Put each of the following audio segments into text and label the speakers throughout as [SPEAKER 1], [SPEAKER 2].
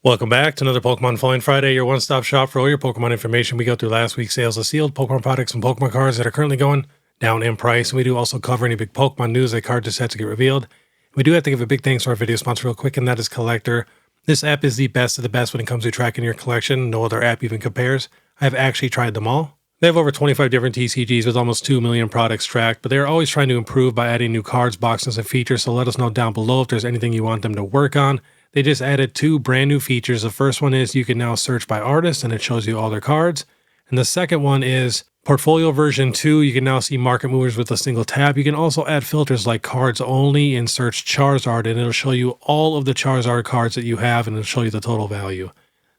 [SPEAKER 1] Welcome back to another Pokemon Falling Friday, your one-stop shop for all your Pokemon information. We go through last week's sales of sealed Pokemon products and Pokemon cards that are currently going down in price. And we do also cover any big Pokemon news like cards just set to get revealed. We do have to give a big thanks to our video sponsor real quick, and that is Collectr. This app is the best of the best when it comes to tracking your collection. No other app even compares. I have actually tried them all. They have over 25 different TCGs with almost 2 million products tracked, but they're always trying to improve by adding new cards, boxes, and features, so let us know down below if there's anything you want them to work on. They just added 2 brand new features. The first one is you can now search by artist and it shows you all their cards. And the second one is Portfolio version 2. You can now see market movers with a single tab. You can also add filters like cards only and search Charizard, and it'll show you all of the Charizard cards that you have and it'll show you the total value.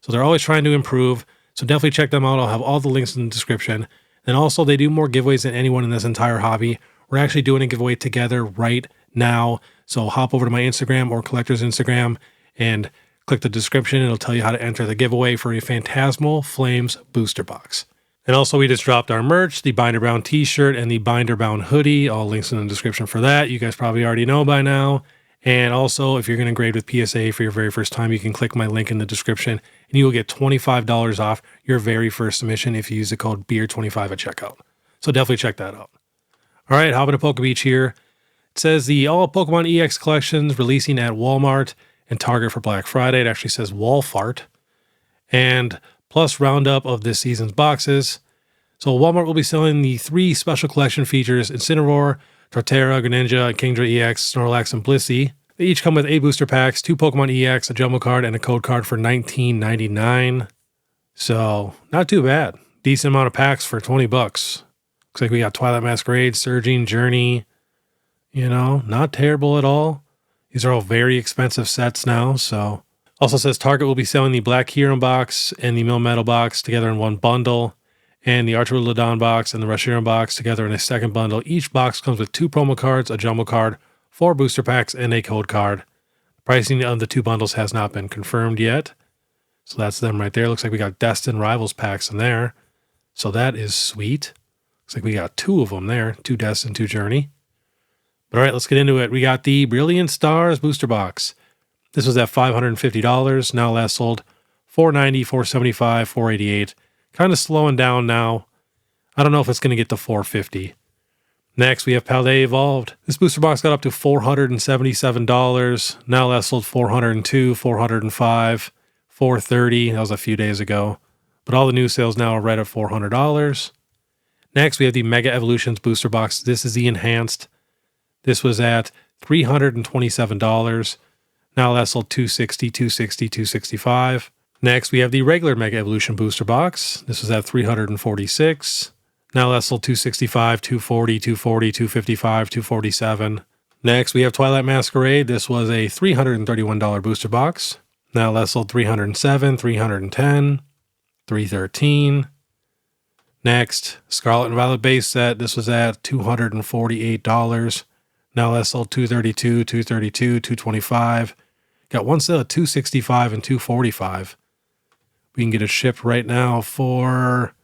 [SPEAKER 1] So they're always trying to improve. So definitely check them out. I'll have all the links in the description. And also they do more giveaways than anyone in this entire hobby. We're actually doing a giveaway together right now. So hop over to my Instagram or Collectr's Instagram and click the description. It'll tell you how to enter the giveaway for a Phantasmal Flames booster box. And also we just dropped our merch, the Binder Bound t-shirt and the Binder Bound hoodie. All links in the description for that. You guys probably already know by now. And also if you're going to grade with PSA for your very first time, you can click my link in the description and you will get $25 off your very first submission if you use the code BEARD25 at checkout. So definitely check that out. All right, hopping to PokeBeach here. It says the all Pokemon EX collections releasing at Walmart and Target for Black Friday. It actually says Walfart. And plus roundup of this season's boxes. So Walmart will be selling the 3 special collection features: Incineroar, Torterra, Greninja, Kingdra EX, Snorlax, and Blissey. They each come with 8 booster packs, 2 Pokemon EX, a jumbo card, and a code card for $19.99. So not too bad. Decent amount of packs for 20 bucks. Looks like we got Twilight Masquerade, Surging, Journey. You know, not terrible at all. These are all very expensive sets now, so. Also says Target will be selling the Black Heron box and the Metal box together in one bundle, and the Archer-Lodon box and the Reshiram box together in a second bundle. Each box comes with 2 promo cards, a jumbo card, 4 booster packs, and a code card. The pricing of the 2 bundles has not been confirmed yet. So that's them right there. Looks like we got Destin Rivals packs in there. So that is sweet. Looks like we got 2 of them there, 2 Destin, 2 Journey. But all right, let's get into it. We got the Brilliant Stars booster box. This was at $550. Now last sold $490, $475, $488. Kind of slowing down now. I don't know if it's going to get to $450. Next, we have Paldea Evolved. This booster box got up to $477. Now last sold $402, $405, $430. That was a few days ago. But all the new sales now are right at $400. Next, we have the Mega Evolutions booster box. This is the enhanced. This was at $327. Now last sold $260, $260, $265. Next, we have the regular Mega Evolution booster box. This was at $346. Now last sold $265, $240, $240, $255, $247. Next, we have Twilight Masquerade. This was a $331 booster box. Now last sold $307, $310, $313. Next, Scarlet and Violet base set. This was at $248. Now last sold $232, $232, $225. Got one sale at $265 and $245. We can get it shipped right now for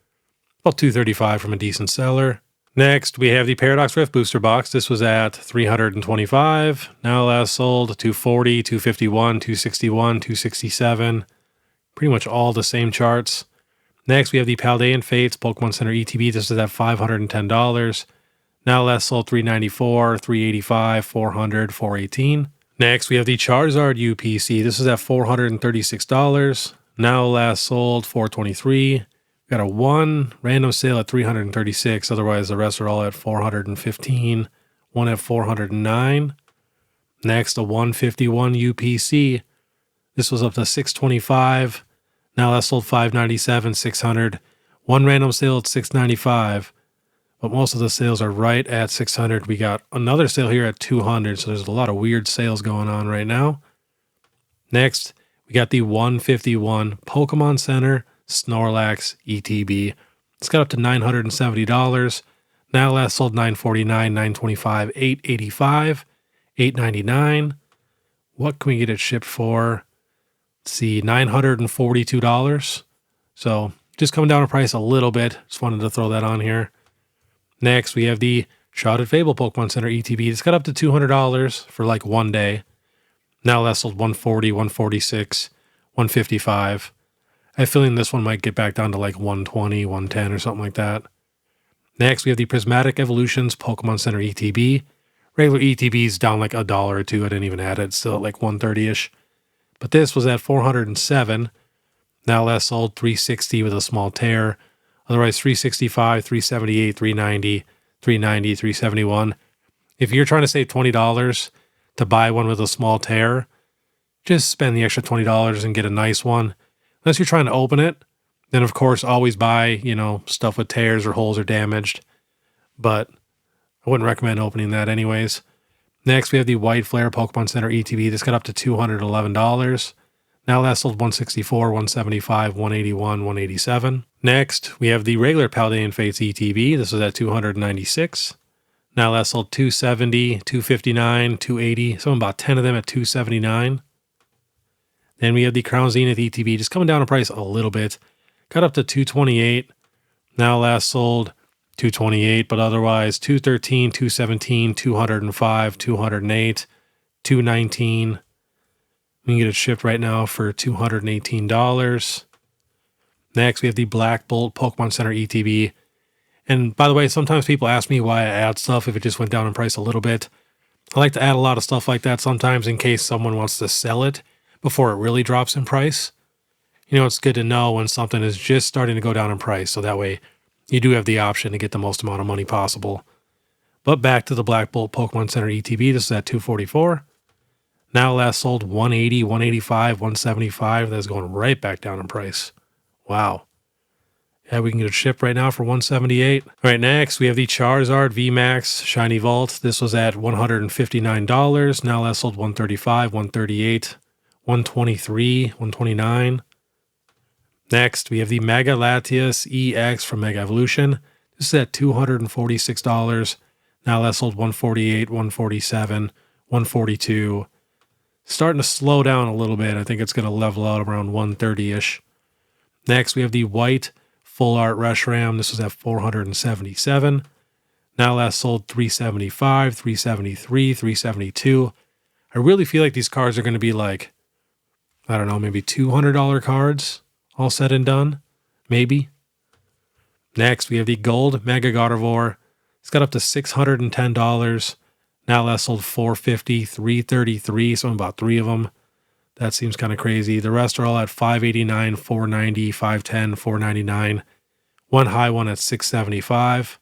[SPEAKER 1] about $235 from a decent seller. Next, we have the Paradox Rift booster box. This was at $325. Now last sold $240, $251, $261, $267. Pretty much all the same charts. Next, we have the Paldean Fates Pokemon Center ETB. This is at $510. Now last sold $394, $385, $400, $418. Next, we have the Charizard UPC. This is at $436. Now last sold $423. Got a 1 random sale at $336. Otherwise, the rest are all at $415. One at $409. Next, a 151 UPC. This was up to $625. Now last sold $597, $600. One random sale at $695. But most of the sales are right at $600. We got another sale here at $200. So there's a lot of weird sales going on right now. Next, we got the 151 Pokemon Center Snorlax ETB. It's got up to $970. Now last sold $949, $925, $885, $899. What can we get it shipped for? Let's see, $942. So just coming down in price a little bit. Just wanted to throw that on here. Next, we have the Shrouded Fable Pokemon Center ETB. It's got up to $200 for like one day. Now last sold $140, $146, 155. I have a feeling this one might get back down to like 120, 110 or something like that. Next, we have the Prismatic Evolutions Pokemon Center ETB. Regular ETB is down like $1 or $2. I didn't even add it. It's still at like 130-ish. But this was at 407. Now last sold 360 with a small tear. Otherwise 365, 378, 390, 390, 371. If you're trying to save $20 to buy one with a small tear, just spend the extra $20 and get a nice one. Unless you're trying to open it, then of course always buy, stuff with tears or holes or damaged. But I wouldn't recommend opening that anyways. Next, we have the White Flare Pokemon Center ETB. This got up to $211. Now last sold 164, 175, 181, 187. Next, we have the regular Paldean Fates ETB. This was at 296. Now last sold 270, 259, 280. So about 10 of them at 279. Then we have the Crown Zenith ETB, just coming down in price a little bit. Got up to 228. Now last sold 228, but otherwise 213, 217, 205, 208, 219. We can get it shipped right now for $218. Next, we have the Black Bolt Pokemon Center ETB. And by the way, sometimes people ask me why I add stuff if it just went down in price a little bit. I like to add a lot of stuff like that sometimes in case someone wants to sell it before it really drops in price. It's good to know when something is just starting to go down in price, so that way you do have the option to get the most amount of money possible. But back to the Black Bolt Pokemon Center ETB, this is at $244. Now last sold 180, 185, 175. That's going right back down in price. Wow. Yeah, we can get it shipped right now for $178. All right, next we have the Charizard VMAX Shiny Vault. This was at $159. Now last sold 135, 138, 123, 129. Next, we have the Mega Latias EX from Mega Evolution. This is at $246. Now last sold 148, 147, 142. Starting to slow down a little bit. I think it's going to level out around 130-ish. Next, we have the White Full Art Reshiram. This was at $477. Now last sold 375, 373, 372. I really feel like these cards are going to be like, I don't know, maybe $200 cards all said and done. Maybe. Next, we have the Gold Mega Gardevoir. It's got up to $610. Now last sold 450, 333, so about 3 of them. That seems kind of crazy. The rest are all at 589, 490, 510, 499. One high one at 675.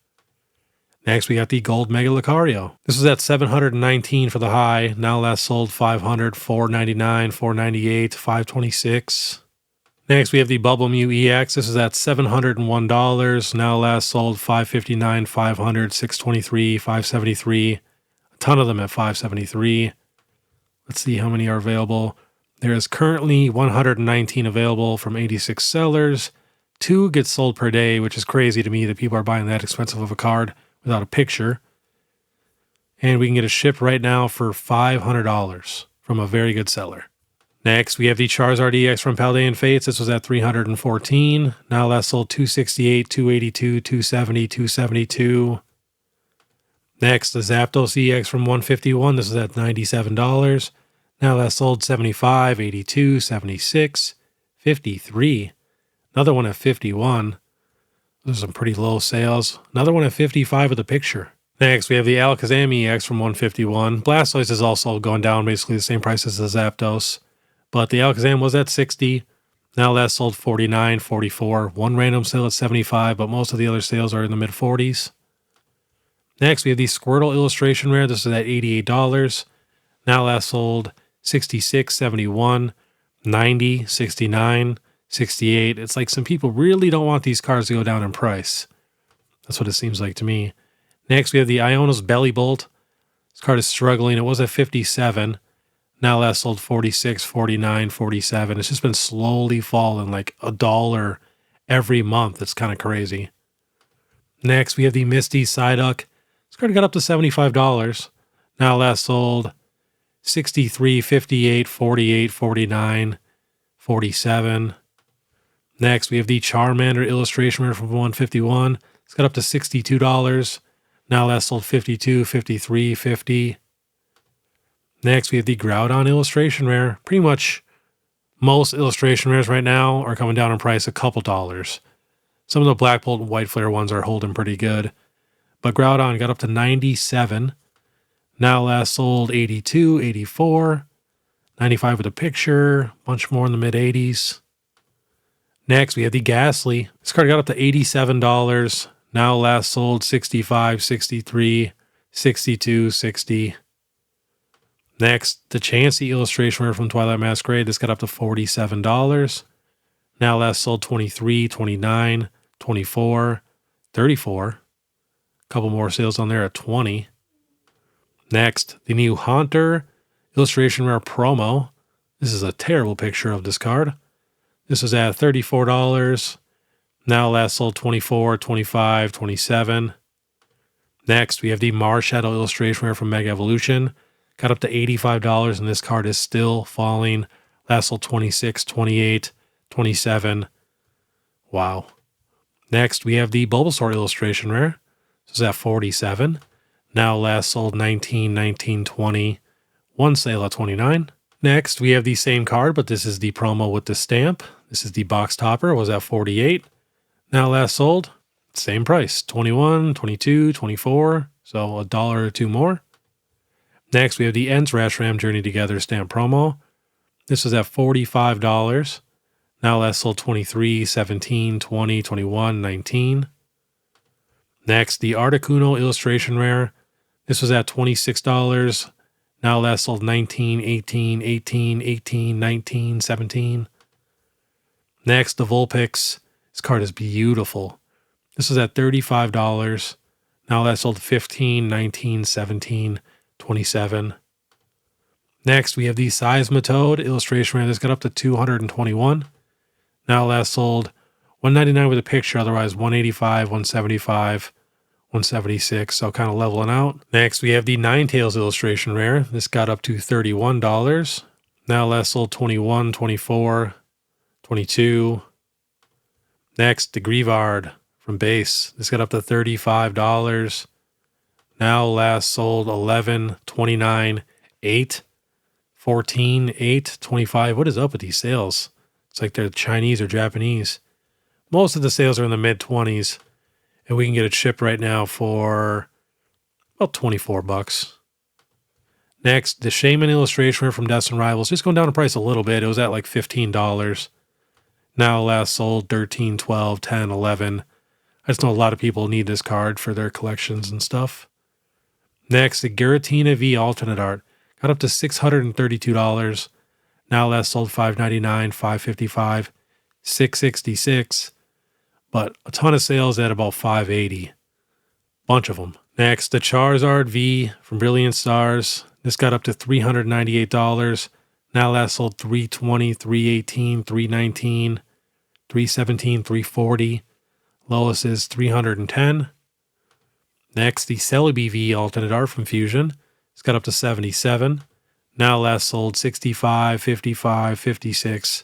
[SPEAKER 1] Next, we got the Gold Mega Lucario. This was at 719 for the high. Now last sold 500, 499, 498, 526. Next, we have the Bubble Mew EX. This is at $701. Now last sold 559, 500, 623, 573. A ton of them at 573. Let's see how many are available. There is currently 119 available from 86 sellers. 2 get sold per day, which is crazy to me that people are buying that expensive of a card without a picture. And we can get it shipped right now for $500 from a very good seller. Next, we have the Charizard EX from Paldean Fates. This was at $314. Now last sold 268, 282, 270, 272. Next, the Zapdos EX from 151. This is at $97. Now last sold 75, 82, 76, 53. Another one at 51. Those are some pretty low sales. Another one at 55 with a picture. Next, we have the Alakazam EX from 151. Blastoise is also going down, basically the same price as the Zapdos. But the Alakazam was at 60. Now last sold 49, 44. One random sale at 75, but most of the other sales are in the mid-40s. Next, we have the Squirtle Illustration Rare. This is at $88. Now last sold 66, 71, 90, 69, 68. It's like some people really don't want these cards to go down in price. That's what it seems like to me. Next, we have the Ionos Belly Bolt. This card is struggling. It was at 57. Now last sold 46, 49, 47. It's just been slowly falling like $1 every month. It's kind of crazy. Next, we have the Misty Psyduck. This card got up to $75. Now last sold 63, 58, 48, 49, 47. Next, we have the Charmander Illustration Rare from 151. It's got up to $62. Now last sold 52, 53, 50. Next, we have the Groudon Illustration Rare. Pretty much Most illustration rares right now are coming down in price a couple dollars. Some of the Black Bolt and White Flare ones are holding pretty good. But Groudon got up to 97. Now last sold 82, 84, 95 with a picture, bunch more in the mid 80s. Next, we have the Ghastly. This card got up to $87. Now last sold 65, 63, 62, 60. Next, the Chansey illustration rare from Twilight Masquerade. This got up to $47. Now last sold 23, 29, 24, 34. A couple more sales on there at 20. Next, the new Haunter illustration rare promo. This is a terrible picture of this card. This was at $34. Now last sold 24, 25, 27. Next, we have the Marshadow illustration rare from Mega Evolution. Got up to $85, and this card is still falling. Last sold 26, 28, 27. Wow. Next, we have the Bulbasaur illustration rare. This is at $47. Now last sold 19, 19, 20. One sale at $29. Next, we have the same card, but this is the promo with the stamp. This is the box topper. It was at $48. Now last sold, same price, $21, $22, $24. So a dollar or two more. Next, we have the Ents Reshiram Journey Together stamp promo. This was at $45. Now last sold 23, 17, 20, 21, 19. Next, the Articuno illustration rare. This was at $26. Now last sold 19, 18, 18, 18, 19, 17. Next, the Vulpix. This card is beautiful. This was at $35. Now last sold 15, 19, 17, 27. Next, we have the Seismitoad illustration rare. This got up to $221. Now last sold $199 with a picture, otherwise $185, $175, $176, so kind of leveling out. Next, we have the Ninetales illustration rare. This got up to $31. Now last sold $21, $24, $22. Next, the Greavard from base. This got up to $35. Now last sold $11, $29, $8, $14, $8, $25. What is up with these sales? It's like they're Chinese or Japanese. Most of the sales are in the mid-20s, and we can get it shipped right now for about $24. Next, the Shaman illustration rare from Destined Rivals. Just going down in price a little bit. It was at like $15. Now last sold 13, 12, 10, 11. I just know a lot of people need this card for their collections and stuff. Next, the Giratina V alternate art. Got up to $632. Now last sold $599, $555, $666. But a ton of sales at about $580. Bunch of them. Next, the Charizard V from Brilliant Stars. This got up to $398. Now last sold $320, $318, $319, $317, $340. Lowest is $310. Next, the Celebi V alternate art from Fusion. It's got up to $77. Now last sold $65, $55, $56.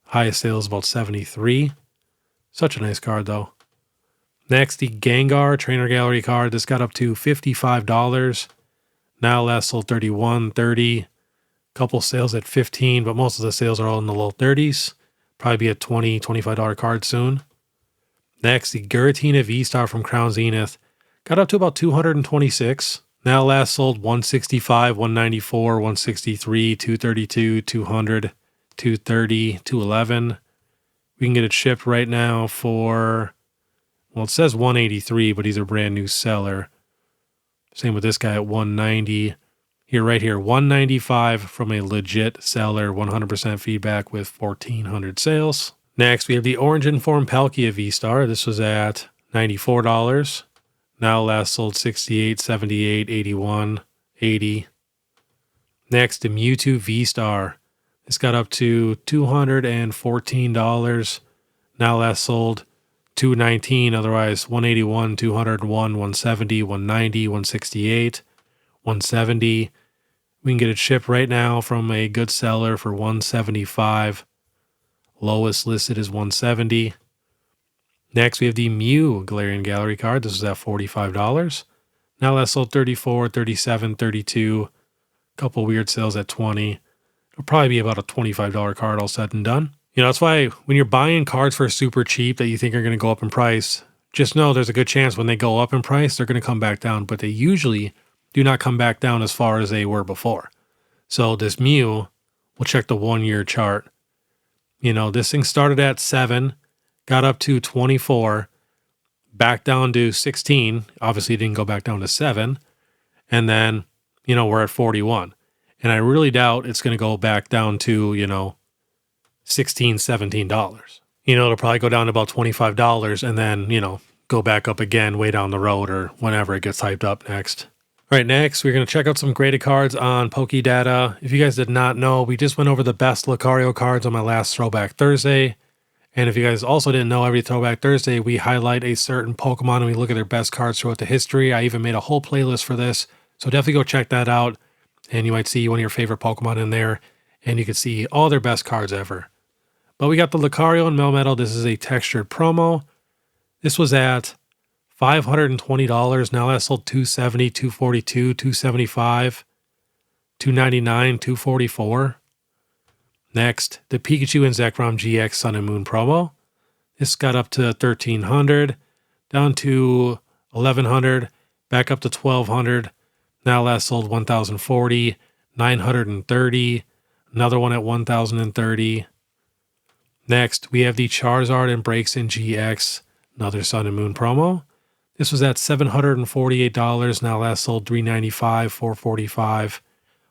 [SPEAKER 1] Highest sale is about $73. Such a nice card though. Next, the Gengar Trainer Gallery card. This got up to $55. Now last sold $31, $30. Couple sales at $15, but most of the sales are all in the low 30s. Probably be a $20, $25 card soon. Next, the Giratina V-Star from Crown Zenith. Got up to about $226. Now last sold $165, $194, $163, $232, $200, $230, $211. We can get it shipped right now for, well, it says $183, but he's a brand new seller. Same with this guy at $190. Right here, $195 from a legit seller, 100% feedback with 1,400 sales. Next, we have the Orange Informed Palkia V-Star. This was at $94. Now last sold $68, $78, $81, $80. Next, the Mewtwo V-Star. This got up to $214. Now last sold $219, otherwise $181, $201, $170, $190, $168, $170. We can get it shipped right now from a good seller for $175. Lowest listed is $170. Next, we have the Mew Galarian Gallery card. This is at $45. Now last sold $34, $37, $32. Couple weird sales at $20. It'll probably be about a $25 card all said and done. That's why when you're buying cards for super cheap that you think are going to go up in price, just know there's a good chance when they go up in price, they're going to come back down, but they usually do not come back down as far as they were before. So this Mew, we'll check the 1 year chart. This thing started at 7, got up to 24, back down to 16. Obviously, it didn't go back down to 7. And then, we're at 41. And I really doubt it's going to go back down to, $16, $17. It'll probably go down to about $25 and then, go back up again way down the road or whenever it gets hyped up next. All right, next, we're going to check out some graded cards on PokeData. If you guys did not know, we just went over the best Lucario cards on my last Throwback Thursday. And if you guys also didn't know, every Throwback Thursday, we highlight a certain Pokemon and we look at their best cards throughout the history. I even made a whole playlist for this. So definitely go check that out. And you might see one of your favorite Pokemon in there. And you can see all their best cards ever. But we got the Lucario and Melmetal. This is a textured promo. This was at $520. Now that's sold $270, $242, $275, $299, $244. Next, the Pikachu and Zekrom GX Sun and Moon promo. This got up to $1,300, down to $1,100, back up to $1,200. Now last sold $1,040, $930, another one at $1,030. Next, we have the Charizard and Braixen GX, another Sun and Moon promo. This was at $748, now last sold $395, $445,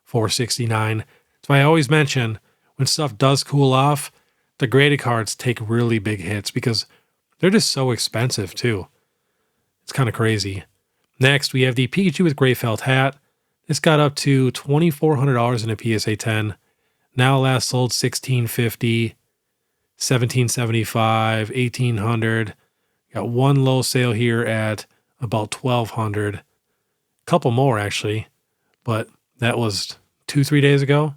[SPEAKER 1] $469. That's why I always mention, when stuff does cool off, the graded cards take really big hits because they're just so expensive too. It's kind of crazy. Next, we have the Pikachu with Gray Felt Hat. This got up to $2,400 in a PSA 10. Now last sold $1,650, $1,775, $1,800. Got one low sale here at about $1,200. Couple more actually, but that was 2-3 days ago.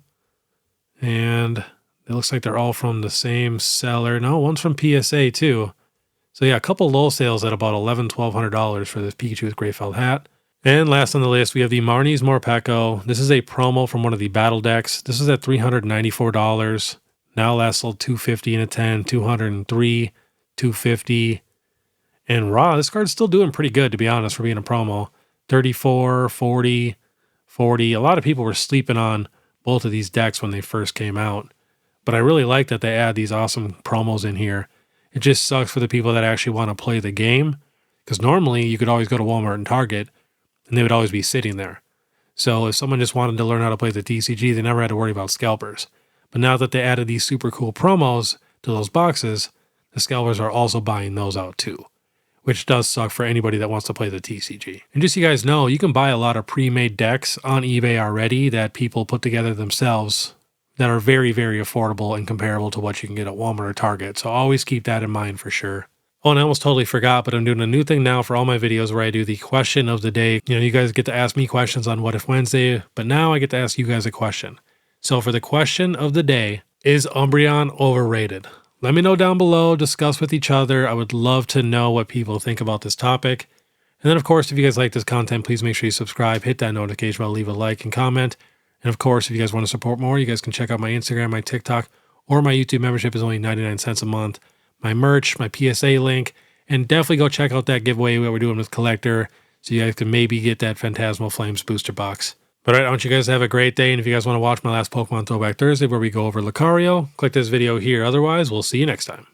[SPEAKER 1] And it looks like they're all from the same seller. No, one's from PSA too. So yeah, a couple low sales at about $1,100, $1,200 for this Pikachu with Gray Felt Hat. And last on the list, we have the Marnie's Morpeko. This is a promo from one of the battle decks. This is at $394. Now last sold $250 in a 10, $203, $250. And raw, this card's still doing pretty good, to be honest, for being a promo. $34, $40, $40. A lot of people were sleeping on both of these decks when they first came out. But I really like that they add these awesome promos in here. It just sucks for the people that actually want to play the game. Because normally you could always go to Walmart and Target, and they would always be sitting there. So if someone just wanted to learn how to play the TCG, they never had to worry about scalpers. But now that they added these super cool promos to those boxes, the scalpers are also buying those out too. Which does suck for anybody that wants to play the TCG. And just so you guys know, you can buy a lot of pre-made decks on eBay already that people put together themselves that are very, very affordable and comparable to what you can get at Walmart or Target. So always keep that in mind for sure. Oh, and I almost totally forgot, but I'm doing a new thing now for all my videos where I do the question of the day. You guys get to ask me questions on What If Wednesday, but now I get to ask you guys a question. So for the question of the day, is Umbreon overrated? Let me know down below, discuss with each other. I would love to know what people think about this topic. And then, of course, if you guys like this content, please make sure you subscribe, hit that notification bell, leave a like and comment. And, of course, if you guys want to support more, you guys can check out my Instagram, my TikTok, or my YouTube membership is only 99 cents a month. My merch, my PSA link, and definitely go check out that giveaway that we're doing with Collectr so you guys can maybe get that Phantasmal Flames booster box. But all right, I want you guys to have a great day, and if you guys want to watch my last Pokemon Throwback Thursday where we go over Lucario, click this video here. Otherwise, we'll see you next time.